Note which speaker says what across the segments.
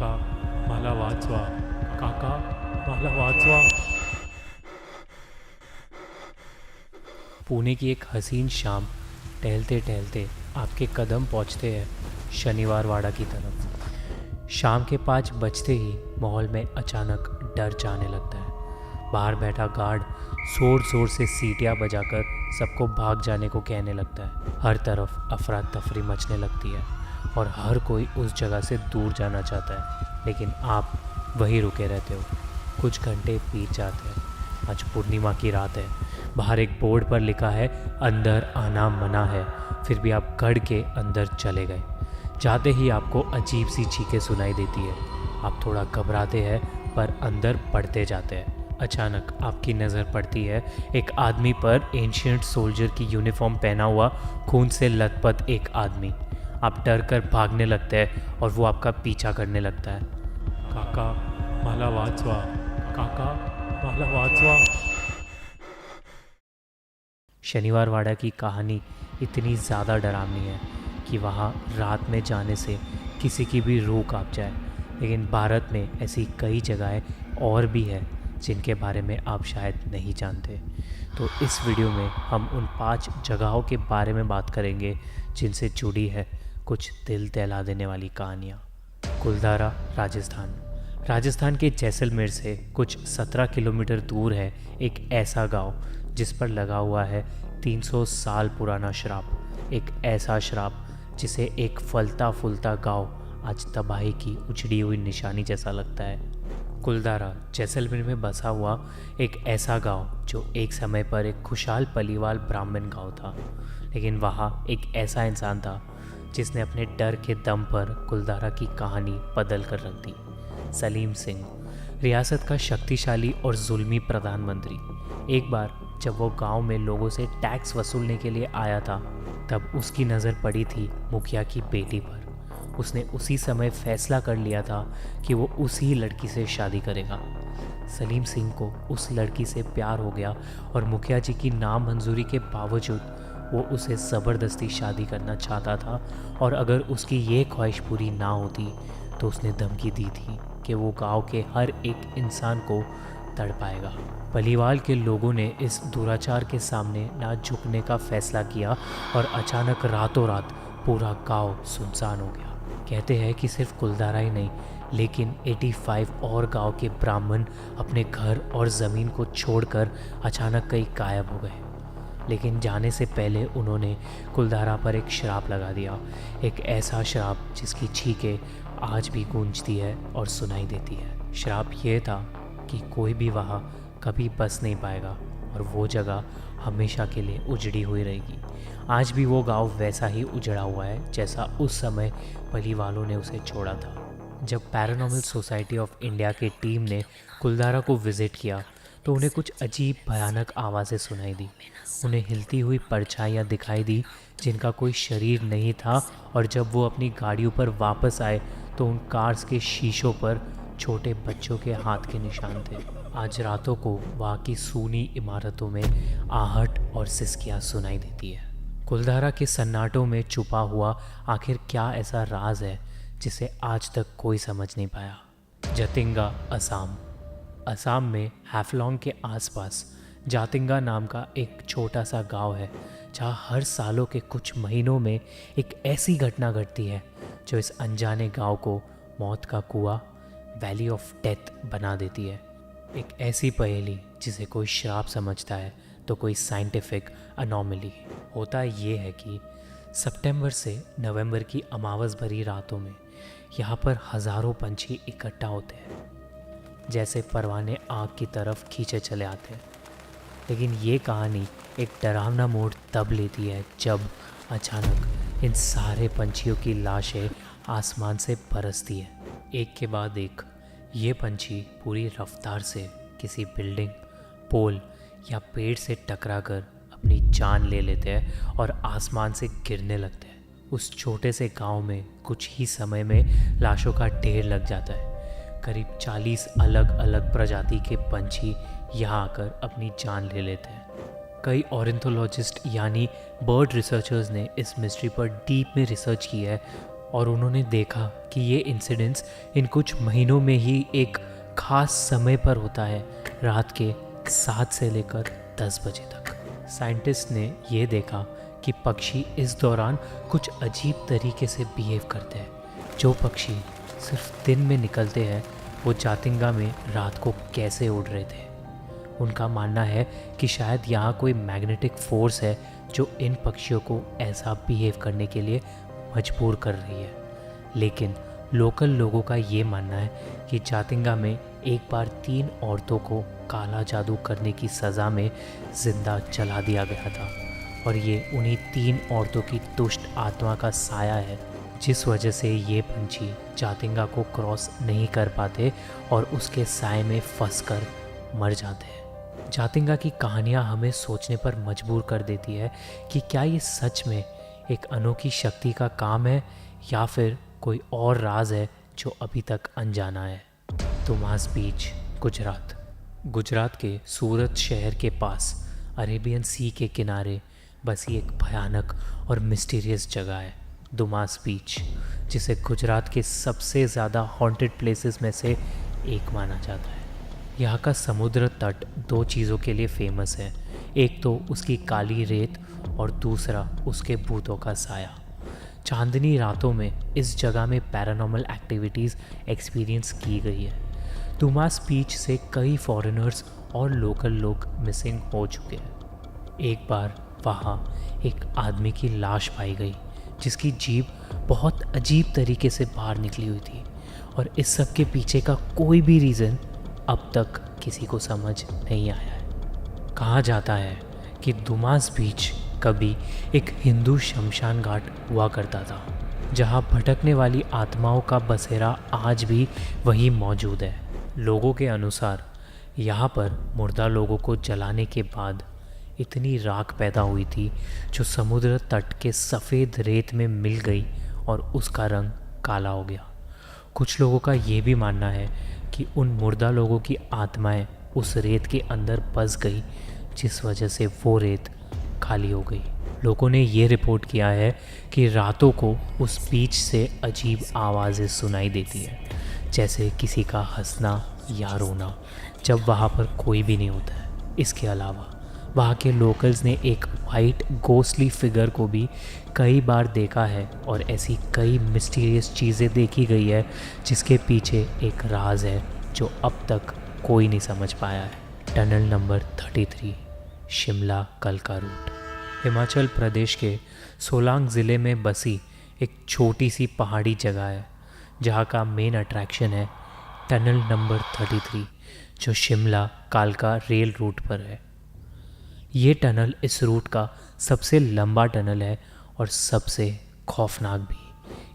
Speaker 1: काका मला वाचवा, काका मला वाचवा। पुणे की एक हसीन शाम, टहलते टहलते आपके कदम पहुंचते हैं शनिवार वाड़ा की तरफ। शाम के 5 बजते ही माहौल में अचानक डर जाने लगता है। बाहर बैठा गार्ड ज़ोर ज़ोर से सीटियाँ बजाकर सबको भाग जाने को कहने लगता है। हर तरफ अफरा तफरी मचने लगती है और हर कोई उस जगह से दूर जाना चाहता है, लेकिन आप वहीं रुके रहते हो। कुछ घंटे बीत जाते हैं। आज पूर्णिमा की रात है। बाहर एक बोर्ड पर लिखा है अंदर आना मना है, फिर भी आप गढ़ के अंदर चले गए। जाते ही आपको अजीब सी चीखें सुनाई देती है। आप थोड़ा घबराते हैं पर अंदर बढ़ते जाते हैं। अचानक आपकी नज़र पड़ती है एक आदमी पर, एंशियंट सोल्जर की यूनिफॉर्म पहना हुआ खून से लथपथ एक आदमी। आप डर कर भागने लगते हैं और वो आपका पीछा करने लगता है। काका मला वाचवा, काका मला वाचवा। शनिवार वाड़ा की कहानी इतनी ज़्यादा डरावनी है कि वहाँ रात में जाने से किसी की भी रूह कांप जाए। लेकिन भारत में ऐसी कई जगहें और भी हैं जिनके बारे में आप शायद नहीं जानते। तो इस वीडियो में हम उन 5 जगहों के बारे में बात करेंगे जिनसे जुड़ी है कुछ दिल दहला देने वाली कहानियाँ। कुलधारा, राजस्थान। राजस्थान के जैसलमेर से कुछ 17 किलोमीटर दूर है एक ऐसा गांव जिस पर लगा हुआ है 300 साल पुराना श्राप। एक ऐसा श्राप जिसे एक फलता फूलता गांव आज तबाही की उजड़ी हुई निशानी जैसा लगता है। कुलधारा जैसलमेर में बसा हुआ एक ऐसा गांव जो एक समय पर एक खुशहाल पलीवाल ब्राह्मण गांव था। लेकिन वहाँ एक ऐसा इंसान था जिसने अपने डर के दम पर कुलधारा की कहानी बदल कर रख दी। सलीम सिंह, रियासत का शक्तिशाली और जुल्मी प्रधानमंत्री। एक बार जब वो गांव में लोगों से टैक्स वसूलने के लिए आया था, तब उसकी नज़र पड़ी थी मुखिया की बेटी पर। उसने उसी समय फैसला कर लिया था कि वो उसी लड़की से शादी करेगा। सलीम सिंह को उस लड़की से प्यार हो गया और मुखिया जी की नामंजूरी के बावजूद वो उसे ज़बरदस्ती शादी करना चाहता था, और अगर उसकी ये ख्वाहिश पूरी ना होती तो उसने धमकी दी थी कि वो गांव के हर एक इंसान को तड़पाएगा। पलीवाल के लोगों ने इस दुराचार के सामने ना झुकने का फैसला किया और अचानक रातों रात पूरा गांव सुनसान हो गया। कहते हैं कि सिर्फ कुलधारा ही नहीं, लेकिन 85 और गांव के ब्राह्मण अपने घर और ज़मीन को छोड़कर अचानक कहीं गायब हो गए। लेकिन जाने से पहले उन्होंने कुलधारा पर एक श्राप लगा दिया। एक ऐसा श्राप जिसकी चीखें आज भी गूंजती है और सुनाई देती है। श्राप ये था कि कोई भी वहाँ कभी बस नहीं पाएगा और वो जगह हमेशा के लिए उजड़ी हुई रहेगी। आज भी वो गांव वैसा ही उजड़ा हुआ है जैसा उस समय पलीवालों ने उसे छोड़ा था। जब पैरानॉर्मल सोसाइटी ऑफ इंडिया की टीम ने कुलधारा को विज़िट किया तो उन्हें कुछ अजीब भयानक आवाज़ें सुनाई दी। उन्हें हिलती हुई परछाइयाँ दिखाई दी जिनका कोई शरीर नहीं था, और जब वो अपनी गाड़ियों पर वापस आए तो उन कार्स के शीशों पर छोटे बच्चों के हाथ के निशान थे। आज रातों को वहाँ की सूनी इमारतों में आहट और सिसकियाँ सुनाई देती है। कुलधारा के सन्नाटों में छुपा हुआ आखिर क्या ऐसा राज है जिसे आज तक कोई समझ नहीं पाया। जतिंगा, असम। असम में हैफलॉन्ग के आसपास जातिंगा नाम का एक छोटा सा गांव है जहां हर सालों के कुछ महीनों में एक ऐसी घटना घटती है जो इस अनजाने गांव को मौत का कुआं, वैली ऑफ डेथ बना देती है। एक ऐसी पहेली जिसे कोई श्राप समझता है तो कोई साइंटिफिक अनोमली। होता ये है कि सितंबर से नवंबर की अमावस भरी रातों में यहाँ पर हज़ारों पंछी इकट्ठा होते हैं, जैसे परवाने आग की तरफ खींचे चले आते हैं। लेकिन ये कहानी एक डरावना मोड़ तब लेती है जब अचानक इन सारे पंछियों की लाशें आसमान से बरसती है, एक के बाद एक। ये पंछी पूरी रफ्तार से किसी बिल्डिंग, पोल या पेड़ से टकराकर अपनी जान ले लेते हैं और आसमान से गिरने लगते हैं। उस छोटे से गांव में कुछ ही समय में लाशों का ढेर लग जाता है। करीब 40 अलग अलग प्रजाति के पंछी यहाँ आकर अपनी जान ले लेते हैं। कई ऑर्निथोलॉजिस्ट यानी बर्ड रिसर्चर्स ने इस मिस्ट्री पर डीप में रिसर्च की है और उन्होंने देखा कि ये इंसिडेंट्स इन कुछ महीनों में ही एक खास समय पर होता है, रात के 7 से लेकर 10 बजे तक। साइंटिस्ट ने ये देखा कि पक्षी इस दौरान कुछ अजीब तरीके से बिहेव करते हैं। जो पक्षी सिर्फ दिन में निकलते हैं वो जातिंगा में रात को कैसे उड़ रहे थे। उनका मानना है कि शायद यहाँ कोई मैग्नेटिक फोर्स है जो इन पक्षियों को ऐसा बिहेव करने के लिए मजबूर कर रही है। लेकिन लोकल लोगों का ये मानना है कि जातिंगा में एक बार 3 औरतों को काला जादू करने की सज़ा में ज़िंदा जला दिया गया था और ये उन्हीं 3 औरतों की दुष्ट आत्मा का साया है, जिस वजह से ये पंछी जातिंगा को क्रॉस नहीं कर पाते और उसके साए में फंसकर मर जाते हैं। जातिंगा की कहानियाँ हमें सोचने पर मजबूर कर देती है कि क्या ये सच में एक अनोखी शक्ति का काम है या फिर कोई और राज है जो अभी तक अनजाना है। दुमास बीच, गुजरात के सूरत शहर के पास अरेबियन सी के किनारे बसी एक भयानक और मिस्टीरियस जगह है दुमास बीच, जिसे गुजरात के सबसे ज़्यादा हॉन्टेड प्लेसेस में से एक माना जाता है। यहाँ का समुद्र तट 2 चीज़ों के लिए फेमस है, एक तो उसकी काली रेत और दूसरा उसके भूतों का साया। चांदनी रातों में इस जगह में पैरानॉर्मल एक्टिविटीज़ एक्सपीरियंस की गई है। दुमास बीच से कई फॉरेनर्स और लोकल लोग मिसिंग हो चुके हैं। एक बार वहाँ एक आदमी की लाश पाई गई जिसकी जीभ बहुत अजीब तरीके से बाहर निकली हुई थी और इस सब के पीछे का कोई भी रीज़न अब तक किसी को समझ नहीं आया है। कहा जाता है कि दुमास बीच कभी एक हिंदू शमशान घाट हुआ करता था, जहाँ भटकने वाली आत्माओं का बसेरा आज भी वहीं मौजूद है। लोगों के अनुसार यहाँ पर मुर्दा लोगों को जलाने के बाद इतनी राख पैदा हुई थी जो समुद्र तट के सफ़ेद रेत में मिल गई और उसका रंग काला हो गया। कुछ लोगों का ये भी मानना है कि उन मुर्दा लोगों की आत्माएं उस रेत के अंदर बस गई, जिस वजह से वो रेत खाली हो गई। लोगों ने ये रिपोर्ट किया है कि रातों को उस बीच से अजीब आवाज़ें सुनाई देती है, जैसे किसी का हंसना या रोना, जब वहाँ पर कोई भी नहीं होता है। इसके अलावा वहाँ के लोकल्स ने एक वाइट गोस्टली फिगर को भी कई बार देखा है और ऐसी कई मिस्टीरियस चीज़ें देखी गई है जिसके पीछे एक राज है जो अब तक कोई नहीं समझ पाया है। टनल नंबर 33, शिमला कलका रूट। हिमाचल प्रदेश के सोलांग ज़िले में बसी एक छोटी सी पहाड़ी जगह है जहाँ का मेन अट्रैक्शन है टनल नंबर 33, जो शिमला कालका रेल रूट पर है। ये टनल इस रूट का सबसे लंबा टनल है और सबसे खौफनाक भी,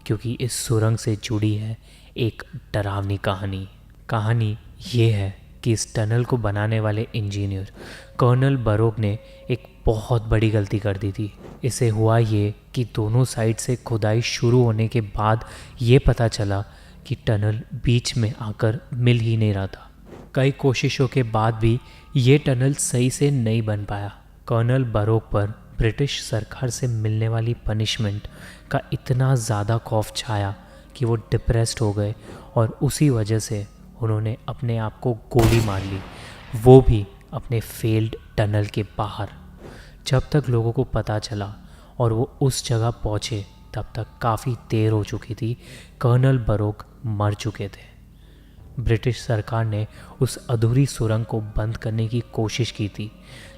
Speaker 1: क्योंकि इस सुरंग से जुड़ी है एक डरावनी कहानी ये है कि इस टनल को बनाने वाले इंजीनियर कर्नल बरोक ने एक बहुत बड़ी गलती कर दी थी। इसे हुआ ये कि दोनों साइड से खुदाई शुरू होने के बाद ये पता चला कि टनल बीच में आकर मिल ही नहीं रहा था। कई कोशिशों के बाद भी ये टनल सही से नहीं बन पाया। कर्नल बरोक पर ब्रिटिश सरकार से मिलने वाली पनिशमेंट का इतना ज़्यादा खौफ छाया कि वो डिप्रेस्ड हो गए और उसी वजह से उन्होंने अपने आप को गोली मार ली, वो भी अपने फेल्ड टनल के बाहर। जब तक लोगों को पता चला और वो उस जगह पहुँचे तब तक काफ़ी देर हो चुकी थी। कर्नल बरोक मर चुके थे। ब्रिटिश सरकार ने उस अधूरी सुरंग को बंद करने की कोशिश की थी,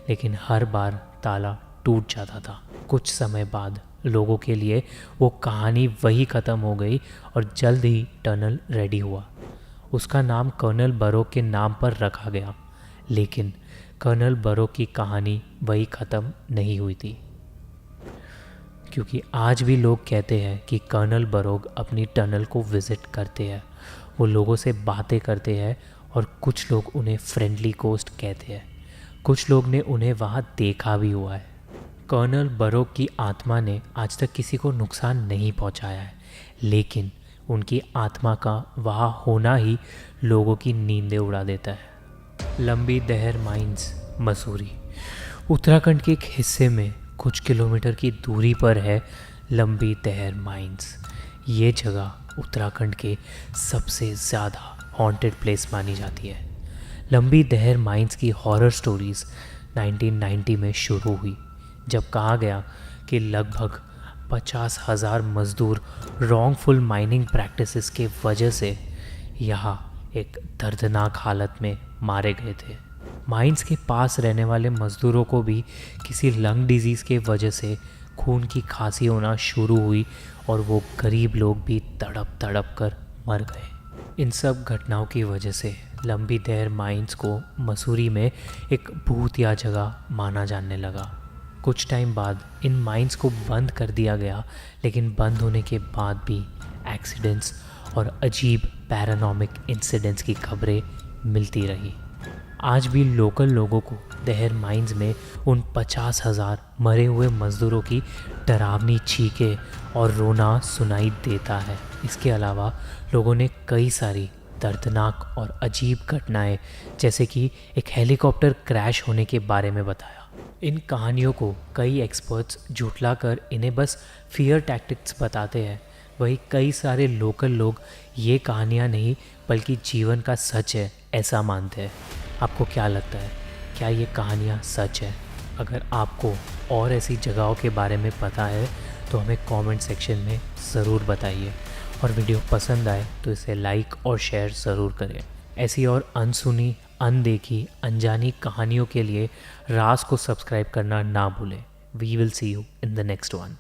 Speaker 1: लेकिन हर बार ताला टूट जाता था। कुछ समय बाद लोगों के लिए वो कहानी वही ख़त्म हो गई और जल्द ही टनल रेडी हुआ। उसका नाम कर्नल बरोक के नाम पर रखा गया, लेकिन कर्नल बरोक की कहानी वही ख़त्म नहीं हुई थी, क्योंकि आज भी लोग कहते हैं कि कर्नल बरोक अपनी टनल को विज़िट करते हैं। वो लोगों से बातें करते हैं और कुछ लोग उन्हें फ्रेंडली गोस्ट कहते हैं। कुछ लोग ने उन्हें वहाँ देखा भी हुआ है। कर्नल बरोक की आत्मा ने आज तक किसी को नुकसान नहीं पहुँचाया है, लेकिन उनकी आत्मा का वहाँ होना ही लोगों की नींदें उड़ा देता है। लंबी दहर माइंस, मसूरी। उत्तराखंड के एक हिस्से में कुछ किलोमीटर की दूरी पर है लंबी दहर माइंस। ये जगह उत्तराखंड के सबसे ज़्यादा हॉन्टेड प्लेस मानी जाती है। लंबी दहर माइंस की हॉरर स्टोरीज़ 1990 में शुरू हुई, जब कहा गया कि लगभग 50,000 मज़दूर रॉन्गफुल माइनिंग प्रैक्टिसेस के वजह से यहाँ एक दर्दनाक हालत में मारे गए थे। माइंस के पास रहने वाले मज़दूरों को भी किसी लंग डिजीज़ के वजह से खून की खांसी होना शुरू हुई और वो गरीब लोग भी तड़प तड़प कर मर गए। इन सब घटनाओं की वजह से लंबी दहर माइंस को मसूरी में एक भूतिया जगह माना जाने लगा। कुछ टाइम बाद इन माइंस को बंद कर दिया गया, लेकिन बंद होने के बाद भी एक्सीडेंट्स और अजीब पैरानॉमिक इंसिडेंट्स की खबरें मिलती रही। आज भी लोकल लोगों को दहर माइंस में उन 50,000 मरे हुए मज़दूरों की डरावनी चीखें और रोना सुनाई देता है। इसके अलावा लोगों ने कई सारी दर्दनाक और अजीब घटनाएं, जैसे कि एक हेलीकॉप्टर क्रैश होने के बारे में बताया। इन कहानियों को कई एक्सपर्ट्स झुठलाकर इन्हें बस फियर टैक्टिक्स बताते हैं। वहीं कई सारे लोकल लोग ये कहानियाँ नहीं बल्कि जीवन का सच है ऐसा मानते हैं। आपको क्या लगता है, क्या ये कहानियाँ सच है? अगर आपको और ऐसी जगहों के बारे में पता है तो हमें कमेंट सेक्शन में ज़रूर बताइए, और वीडियो पसंद आए तो इसे लाइक और शेयर ज़रूर करें। ऐसी और अनसुनी, अनदेखी, अनजानी कहानियों के लिए राज को सब्सक्राइब करना ना भूलें। We will see you in the next one.